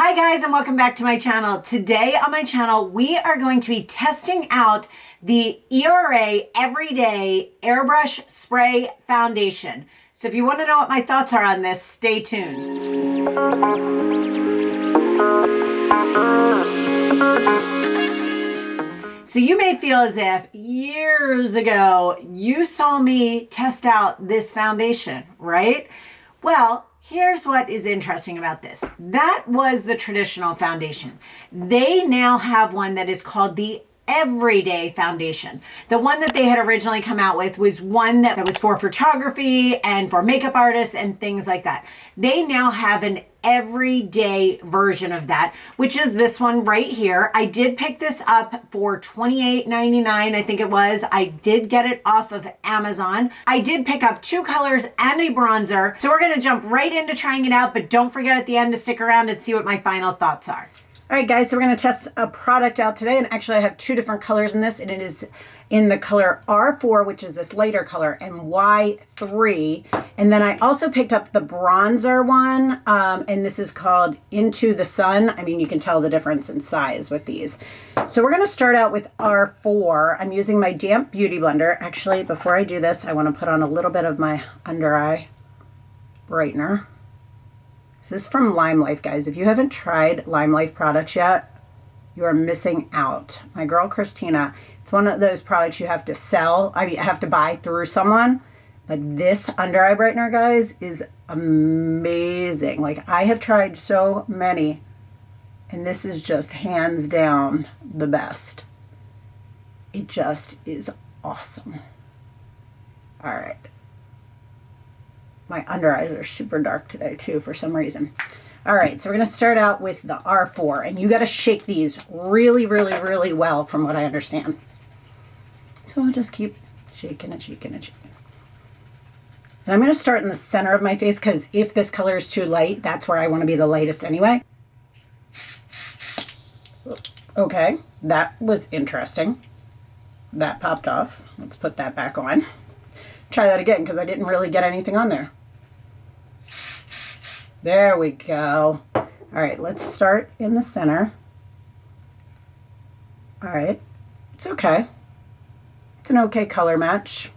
Hi guys, and welcome back to my channel. Today on my channel, we are going to be testing out the ERA Everyday Airbrush Spray Foundation. So if you want to know what my thoughts are on this, stay tuned. So you may feel as if years ago you saw me test out this foundation, right? Well, here's what is interesting about this. That was the traditional foundation. They now have one that is called the Everyday Foundation. The one that they had originally come out with was one that was for photography and for makeup artists and things like that. They now have an everyday version of that, which is this one right here. I did pick this up for $28.99, I think it was. I did get it off of Amazon. I did pick up 2 colors and a bronzer. So we're gonna jump right into trying it out, but don't forget at the end to stick around and see what my final thoughts are. All right, guys, so we're gonna test a product out today, and actually I have 2 different colors in this, and it is in the color R4, which is this lighter color, and Y3. And then I also picked up the bronzer one, and this is called Into the Sun. I mean, you can tell the difference in size with these. So we're gonna start out with R4. I'm using my damp beauty blender. Actually, before I do this, I wanna put on a little bit of my under eye brightener. This is from Lime Life, guys. If you haven't tried Lime Life products yet, you are missing out. My girl Christina, it's one of those products you have to sell. I mean, have to buy through someone. But this under eye brightener, guys, is amazing. Like, I have tried so many, and this is just hands down the best. It just is awesome. All right. My under eyes are super dark today too for some reason. All right, so we're gonna start out with the R4, and you gotta shake these really, really, really well from what I understand. So I'll just keep shaking and shaking and shaking. And I'm gonna start in the center of my face because if this color is too light, that's where I wanna be the lightest anyway. Okay, that was interesting. That popped off. Let's put that back on. Try that again because I didn't really get anything on there. There we go. All right, let's start in the center. All right, it's okay. It's an okay color match.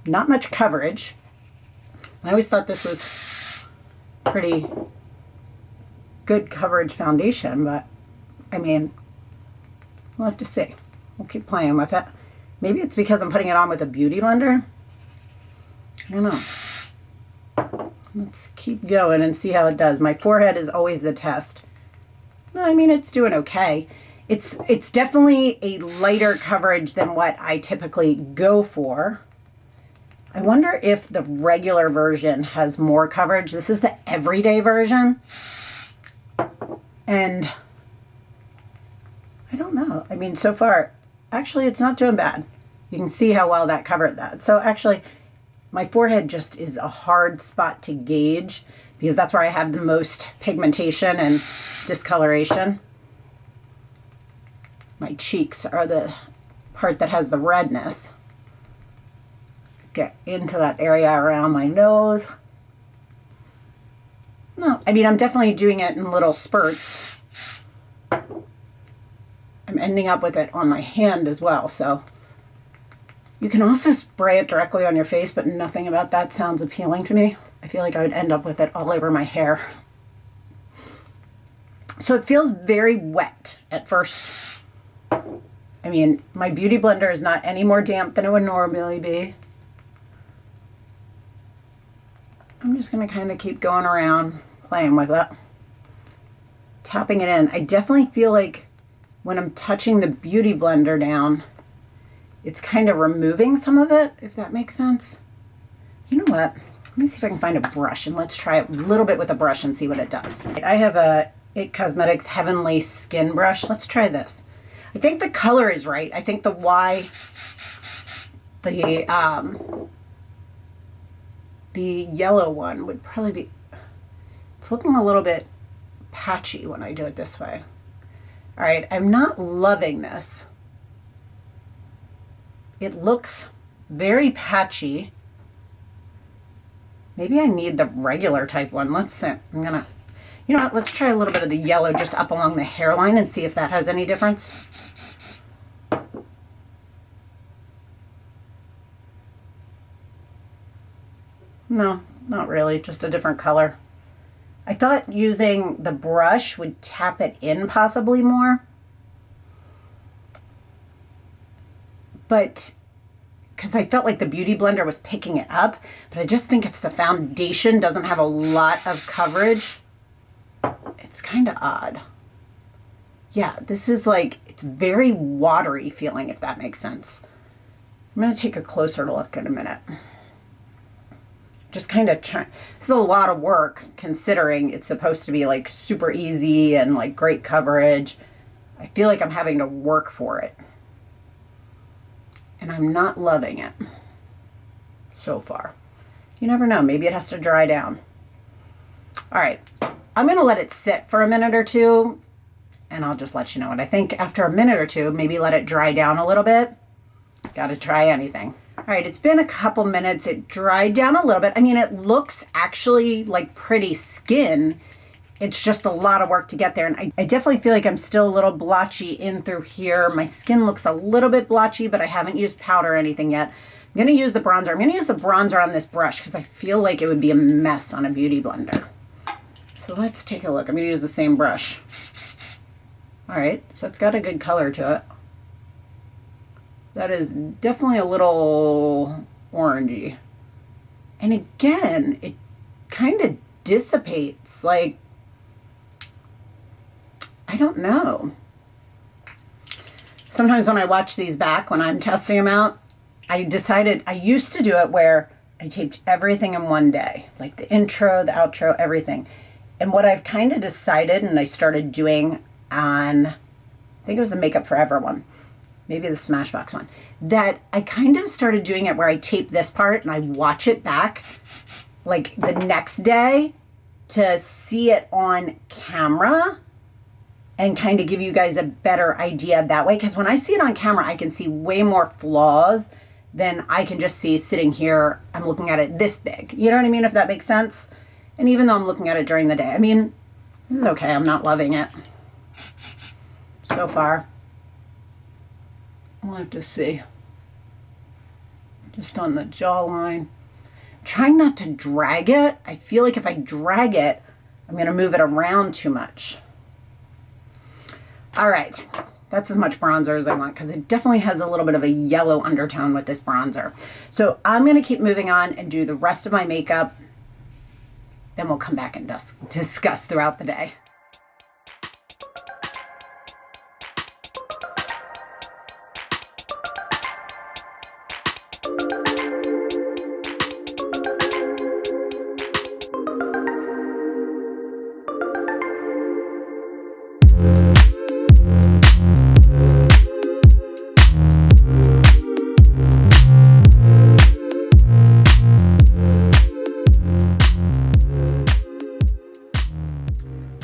Not much coverage. I always thought this was pretty good coverage foundation, but I mean, we'll have to see. We'll keep playing with it. Maybe it's because I'm putting it on with a beauty blender. I don't know. Let's keep going and see how it does. My forehead is always the test. No, I mean, it's doing okay. It's definitely a lighter coverage than what I typically go for. I wonder if the regular version has more coverage. This is the everyday version. And I don't know. I mean, so far, actually, it's not doing bad. You can see how well that covered that. So actually, my forehead just is a hard spot to gauge because that's where I have the most pigmentation and discoloration. My cheeks are the part that has the redness. Get into that area around my nose. No, I mean, I'm definitely doing it in little spurts. I'm ending up with it on my hand as well, so. You can also spray it directly on your face, but nothing about that sounds appealing to me. I feel like I would end up with it all over my hair. So it feels very wet at first. I mean, my beauty blender is not any more damp than it would normally be. I'm just gonna kind of keep going around, playing with it. Tapping it in. I definitely feel like when I'm touching the beauty blender down, it's kind of removing some of it, if that makes sense. You know what? Let me see if I can find a brush, and let's try it a little bit with a brush and see what it does. I have a It Cosmetics Heavenly Skin Brush. Let's try this. I think the color is right. I think the yellow one would probably be, it's looking a little bit patchy when I do it this way. All right, I'm not loving this. It looks very patchy. Maybe I need the regular type one. Let's see. I'm gonna, You know what, let's try a little bit of the yellow just up along the hairline and see if that has any difference. No, not really, just a different color. I thought using the brush would tap it in possibly more. But, because I felt like the Beauty Blender was picking it up, but I just think it's the foundation doesn't have a lot of coverage. It's kind of odd. Yeah, this is like, it's very watery feeling, if that makes sense. I'm going to take a closer look in a minute. Just kind of try. This is a lot of work considering it's supposed to be like super easy and like great coverage. I feel like I'm having to work for it. And I'm not loving it so far. You never know, maybe it has to dry down. All right, I'm gonna let it sit for a minute or two and I'll just let you know what I think after a minute or two. Maybe let it dry down a little bit. Gotta try anything. All right, it's been a couple minutes. It dried down a little bit. I mean, it looks actually like pretty skin. It's just a lot of work to get there. And I definitely feel like I'm still a little blotchy in through here. My skin looks a little bit blotchy, but I haven't used powder or anything yet. I'm gonna use the bronzer. I'm gonna use the bronzer on this brush because I feel like it would be a mess on a Beauty Blender. So let's take a look. I'm gonna use the same brush. All right, so it's got a good color to it. That is definitely a little orangey. And again, it kind of dissipates, like, I don't know. Sometimes when I watch these back, when I'm testing them out, I used to do it where I taped everything in one day, like the intro, the outro, everything. And what I've kind of decided, and I started doing on, I think it was the Makeup Forever one, maybe the Smashbox one, that I kind of started doing it where I tape this part and I watch it back like the next day to see it on camera and kind of give you guys a better idea that way. Because when I see it on camera, I can see way more flaws than I can just see sitting here. I'm looking at it this big. You know what I mean? If that makes sense. And even though I'm looking at it during the day, I mean, this is okay. I'm not loving it so far. We'll have to see. Just on the jawline. Trying not to drag it. I feel like if I drag it, I'm going to move it around too much. All right, that's as much bronzer as I want because it definitely has a little bit of a yellow undertone with this bronzer. So I'm going to keep moving on and do the rest of my makeup. Then we'll come back and discuss throughout the day.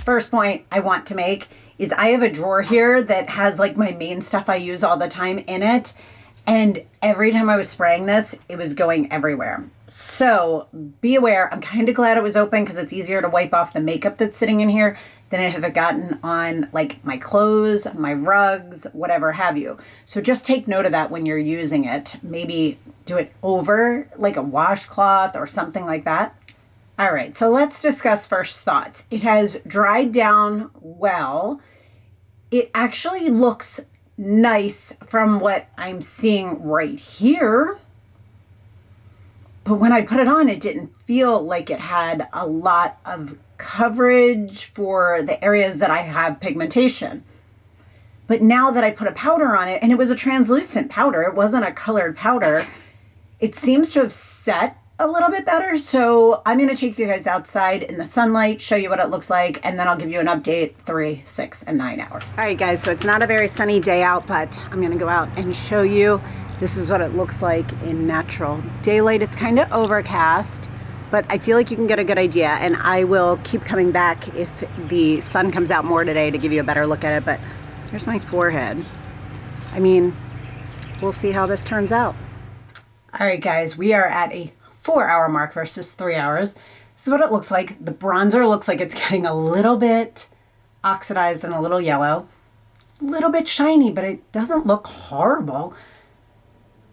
First point I want to make is I have a drawer here that has like my main stuff I use all the time in it. And every time I was spraying this, it was going everywhere. So be aware, I'm kind of glad it was open because it's easier to wipe off the makeup that's sitting in here than it have gotten on like my clothes, my rugs, whatever have you. So just take note of that when you're using it. Maybe do it over like a washcloth or something like that. All right, so let's discuss first thoughts. It has dried down well. It actually looks nice from what I'm seeing right here. But when I put it on, it didn't feel like it had a lot of coverage for the areas that I have pigmentation. But now that I put a powder on it, and it was a translucent powder, it wasn't a colored powder, it seems to have set a little bit better. So I'm going to take you guys outside in the sunlight, show you what it looks like, and then I'll give you an update 3, 6, and 9 hours. All right, guys, so it's not a very sunny day out, but I'm going to go out and show you. This is what it looks like in natural daylight. It's kind of overcast, but I feel like you can get a good idea, and I will keep coming back if the sun comes out more today to give you a better look at it. But here's my forehead. I mean, we'll see how this turns out. All right, guys, we are at a 4-hour mark versus 3 hours. This is what it looks like. The bronzer looks like it's getting a little bit oxidized and a little yellow. A little bit shiny, but it doesn't look horrible.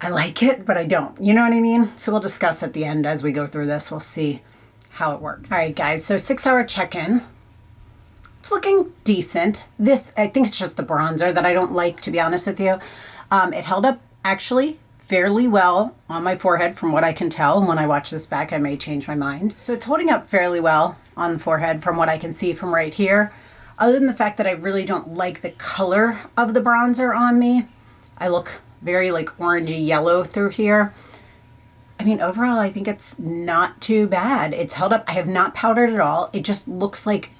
I like it, but I don't. You know what I mean? So we'll discuss at the end as we go through this. We'll see how it works. All right, guys. So 6-hour check-in. It's looking decent. This, I think it's just the bronzer that I don't like, to be honest with you. It held up actually fairly well on my forehead from what I can tell. And when I watch this back, I may change my mind. So it's holding up fairly well on the forehead from what I can see from right here. Other than the fact that I really don't like the color of the bronzer on me. I look very like orangey yellow through here. I mean, overall, I think it's not too bad. It's held up. I have not powdered at all. It just looks like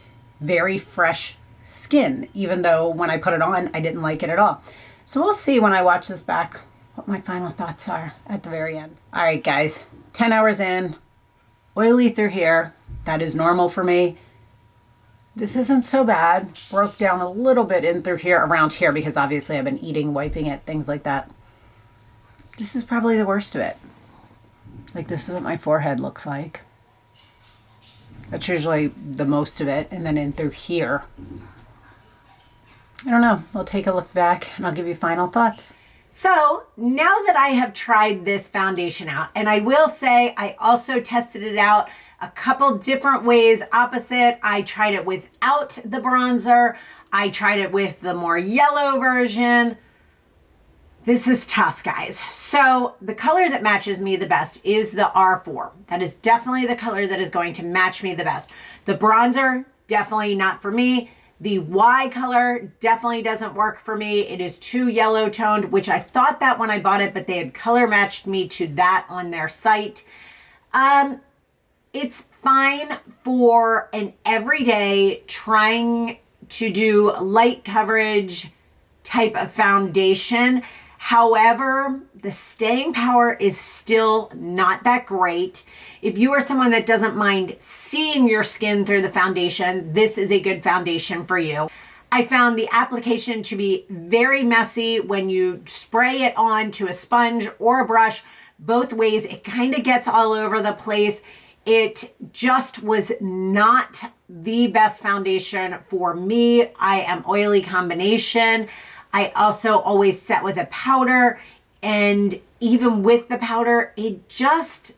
very fresh skin, even though when I put it on, I didn't like it at all. So we'll see when I watch this back what my final thoughts are at the very end. All right, guys, 10 hours in, oily through here. That is normal for me. This isn't so bad. Broke down a little bit in through here, around here, because obviously I've been eating, wiping it, things like that. This is probably the worst of it. Like, this is what my forehead looks like. That's usually the most of it. And then in through here. I don't know. I'll take a look back and I'll give you final thoughts. So now that I have tried this foundation out, and I will say I also tested it out a couple different ways opposite. I tried it without the bronzer. I tried it with the more yellow version. This is tough, guys. So the color that matches me the best is the R4. That is definitely the color that is going to match me the best. The bronzer, definitely not for me. The Y color definitely doesn't work for me. It is too yellow toned, which I thought that when I bought it, but they had color matched me to that on their site. It's fine for an everyday trying to do light coverage type of foundation. However, the staying power is still not that great. If you are someone that doesn't mind seeing your skin through the foundation, this is a good foundation for you. I found the application to be very messy when you spray it onto a sponge or a brush. Both ways, it kind of gets all over the place. It just was not the best foundation for me. I am oily combination. I also always set with a powder, and even with the powder, it just,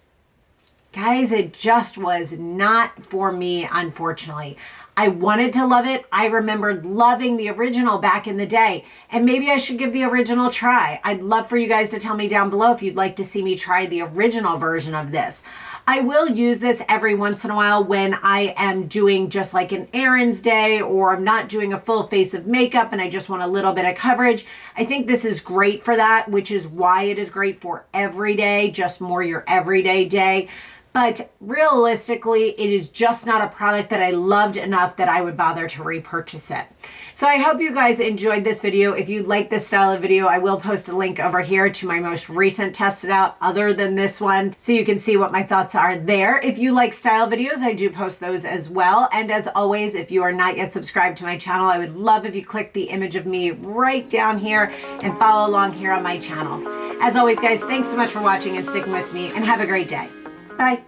guys, it just was not for me, unfortunately. I wanted to love it. I remembered loving the original back in the day, and maybe I should give the original a try. I'd love for you guys to tell me down below if you'd like to see me try the original version of this. I will use this every once in a while when I am doing just like an errands day, or I'm not doing a full face of makeup and I just want a little bit of coverage. I think this is great for that, which is why it is great for every day, just more your everyday day. But realistically, it is just not a product that I loved enough that I would bother to repurchase it. So I hope you guys enjoyed this video. If you like this style of video, I will post a link over here to my most recent tested out other than this one, so you can see what my thoughts are there. If you like style videos, I do post those as well. And as always, if you are not yet subscribed to my channel, I would love if you click the image of me right down here and follow along here on my channel. As always, guys, thanks so much for watching and sticking with me, and have a great day. Bye.